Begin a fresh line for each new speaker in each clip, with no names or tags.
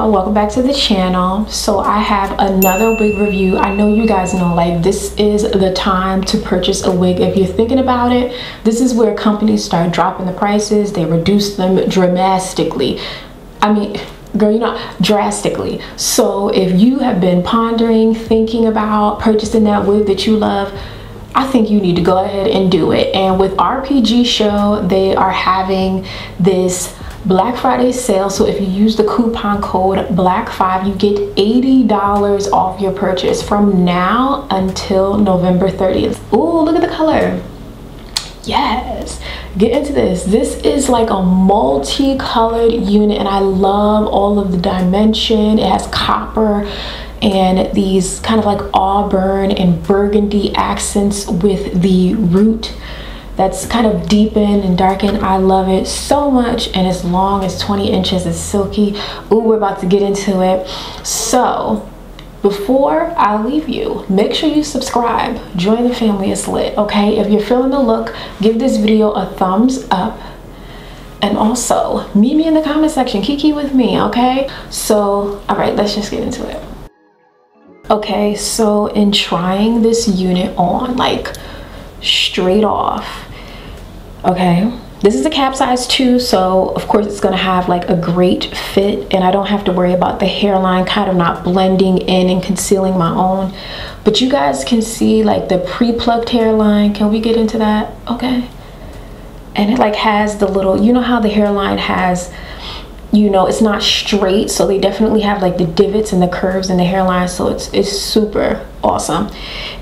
Welcome back to the channel. So I have another wig review. I know you guys know, like, this is the time to purchase a wig if you're thinking about it. This is where companies start dropping the prices. They reduce them drastically. I mean, girl, you know, drastically. So if you have been pondering, thinking about purchasing that wig that you love, I think you need to go ahead and do it. And with RPGSHOW, they are having this Black Friday sale. So if you use the coupon code BLACK5, you get $80 off your purchase from now until November 30th. Ooh, look at the color. Yes, get into this. This is like a multicolored unit, and I love all of the dimension. It has copper and these kind of like auburn and burgundy accents with the root that's kind of deepened and darkened. I love it so much, and it's long, it's 20 inches, it's silky. Ooh, we're about to get into it. So before I leave you, make sure you subscribe, join the family, it's lit, okay? If you're feeling the look, give this video a thumbs up, and also meet me in the comment section, kiki with me, okay? So all right, let's just get into it. Okay, so in trying this unit on, like straight off, okay, this is a cap size 2, so of course it's gonna have like a great fit, and I don't have to worry about the hairline kind of not blending in and concealing my own. But you guys can see like the pre-plucked hairline. Can we get into that? Okay. And it like has the little, you know how the hairline has, you know, it's not straight, so they definitely have like the divots and the curves in the hairline, so it's super awesome.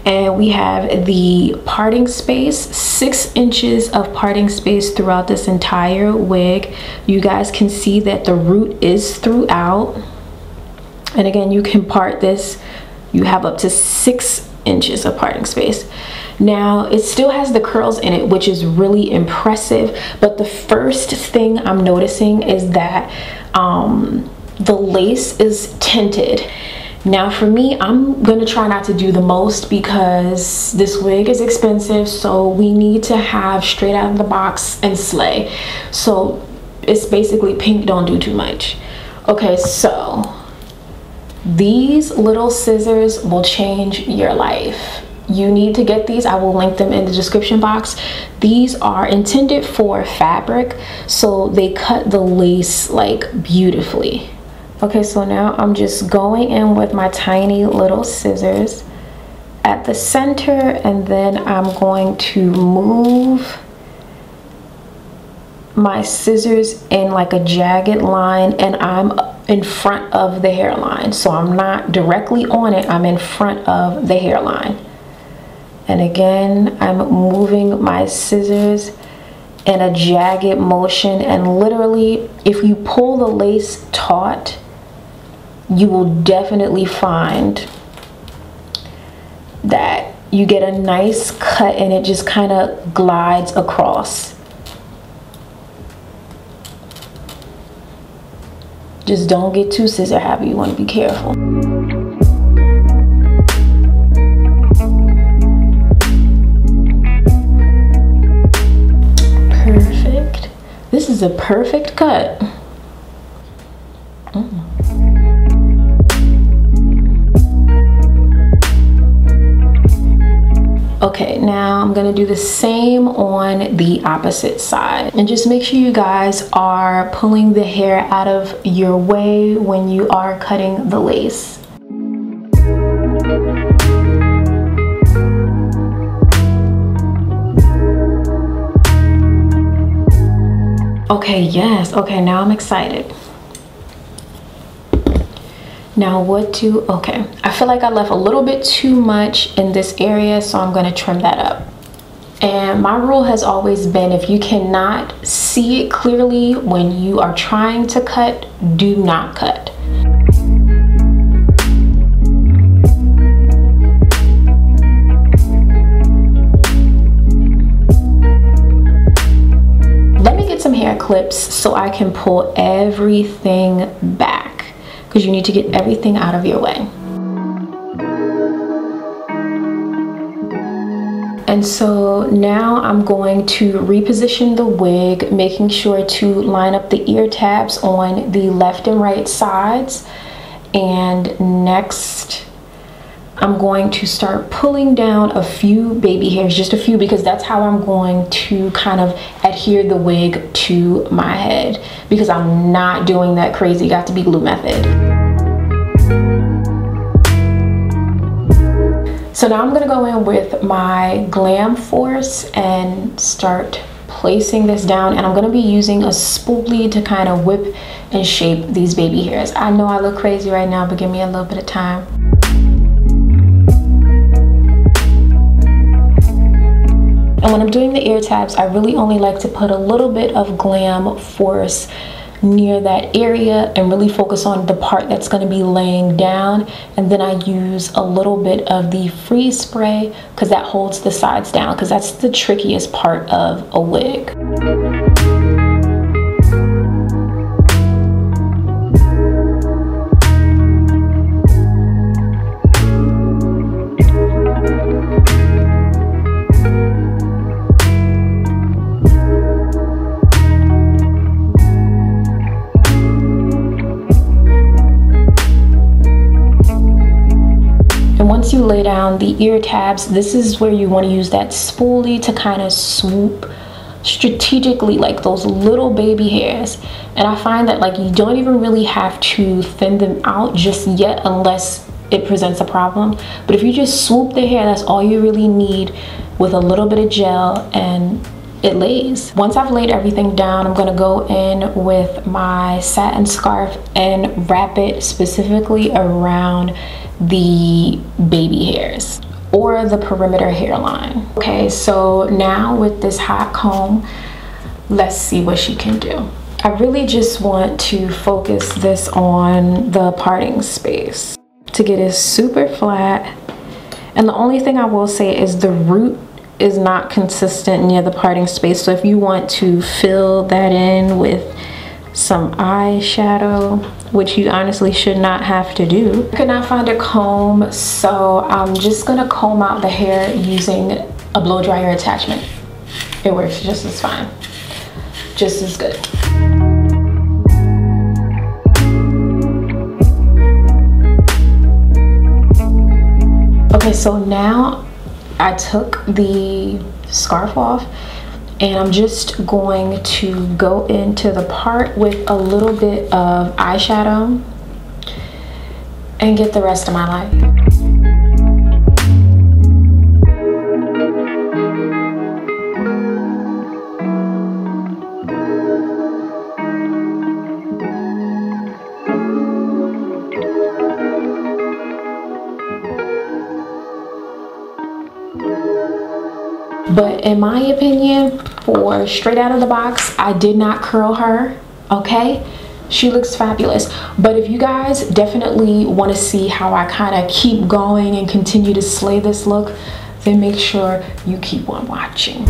And we have the parting space, 6 inches of parting space throughout this entire wig. You guys can see that the root is throughout, and again, you can part this. You have up to 6 inches of parting space. Now it still has the curls in it, which is really impressive, but the first thing I'm noticing is that the lace is tinted. Now for me, I'm gonna try not to do the most because this wig is expensive, so we need to have straight out of the box and slay. So it's basically pink, don't do too much. Okay, so these little scissors will change your life. You need to get these. I will link them in the description box. These are intended for fabric, so they cut the lace like beautifully. Okay, so now I'm just going in with my tiny little scissors at the center, and then I'm going to move my scissors in like a jagged line, and I'm in front of the hairline. So I'm not directly on it, I'm in front of the hairline. And again, I'm moving my scissors in a jagged motion, and literally, if you pull the lace taut, you will definitely find that you get a nice cut and it just kind of glides across. Just don't get too scissor happy, you want to be careful. Perfect. This is a perfect cut. Okay, now I'm gonna do the same on the opposite side, and just make sure you guys are pulling the hair out of your way when you are cutting the lace. Okay, yes, okay, now I'm excited. Now okay, I feel like I left a little bit too much in this area, so I'm gonna trim that up. And my rule has always been, if you cannot see it clearly when you are trying to cut, do not cut. Let me get some hair clips so I can pull everything back, because you need to get everything out of your way. And so now I'm going to reposition the wig, making sure to line up the ear tabs on the left and right sides. And next, I'm going to start pulling down a few baby hairs, just a few, because that's how I'm going to kind of adhere the wig to my head, because I'm not doing that crazy got to be glue method. So now I'm gonna go in with my Glam Force and start placing this down, and I'm gonna be using a spoolie to kind of whip and shape these baby hairs. I know I look crazy right now, but give me a little bit of time. And when I'm doing the ear tabs, I really only like to put a little bit of Glam Force near that area and really focus on the part that's going to be laying down, and then I use a little bit of the freeze spray because that holds the sides down, because that's the trickiest part of a wig. Once you lay down the ear tabs, this is where you want to use that spoolie to kind of swoop strategically like those little baby hairs. And I find that like you don't even really have to thin them out just yet unless it presents a problem. But if you just swoop the hair, that's all you really need with a little bit of gel, and it lays. Once I've laid everything down, I'm going to go in with my satin scarf and wrap it specifically around the baby hairs or the perimeter hairline. Okay, so now with this hot comb, let's see what she can do. I really just want to focus this on the parting space to get it super flat. And the only thing I will say is the root is not consistent near the parting space, so if you want to fill that in with some eyeshadow, which you honestly should not have to do. I could not find a comb, so I'm just gonna comb out the hair using a blow dryer attachment. It works just as fine, just as good. Okay, so now I took the scarf off, and I'm just going to go into the part with a little bit of eyeshadow and get the rest of my life. But in my opinion, for straight out of the box, I did not curl her, okay? She looks fabulous. But if you guys definitely want to see how I kind of keep going and continue to slay this look, then make sure you keep on watching.